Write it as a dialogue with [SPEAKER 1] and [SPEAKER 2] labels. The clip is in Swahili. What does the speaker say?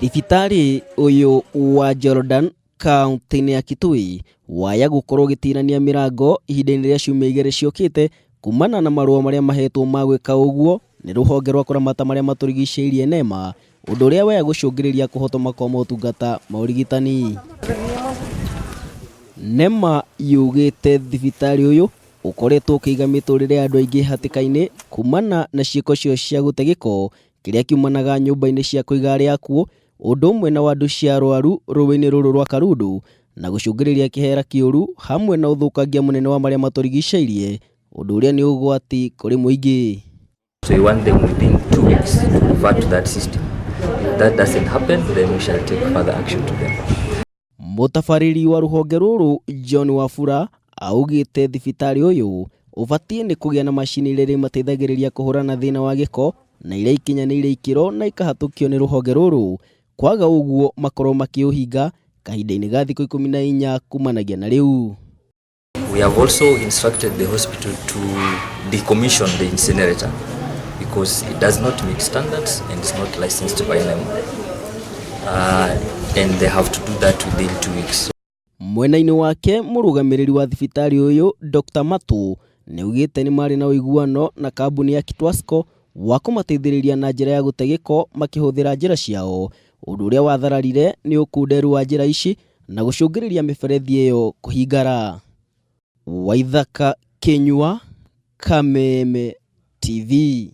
[SPEAKER 1] Thibitari uyu wa Jordan kaunti-ini ya Kitui waya gukorwo gitirania mirango ihinda-ini ria ciumia igiri ciokite kumana na marua maria mahetwo ma gwika uguo ni ruhonge rwa kuramata maria maturigiceirie NEMA, undu uria waya gucungiriria kuhotoma kwa motungata ma urigitani. NEMA yugite thibitari uyu ukoretwo ukiiga miturire andu aingi hatika-ini kumana na ciiko cio cia gute giko kiria kiumanaga nyumba-ini cia kuiga aria akuo, undu umwe na wandu cia arwaru ruii-ini ruru rwa Karundu na gucungiriria kihera kiuru hamwe na uthukangia munene wa maria maturigiceirie, undu uria ni ugwati kuri muingi.
[SPEAKER 2] So we want them within 2 weeks to revert to that system. If that doesn't happen, then we shall take further action to them.
[SPEAKER 1] Mutafariri wa ruhonge ruru John Wafura augite thibitari uyu ubatie ni kugia na macini iria mateithagiriria kuhurana thina wa giko na iria ikinyanire ikiro na ikahatukio ni ruhonge ruru, kwaga uguo makorwo makiuhinga kahinda-ini ga thiku 14 kumanagia na riu.
[SPEAKER 2] We have also instructed the hospital to decommission the incinerator because it does not meet standards and it's not licensed by NEMA. And they have to do that within 2 weeks.
[SPEAKER 1] Mwena-ini wake murugamiriri wa thibitari uyu Dr. Matu niugite ni mari na uiguano na kambuni ya Kitwasco wa kumateithiriria na njira ya gute giko makihuthira njira ciao, undu uria wathararire ni ukunderu wa njira ici na gucungiriria miberethi iyo kuhingara. Waithaka Kinyua, Kameme TV.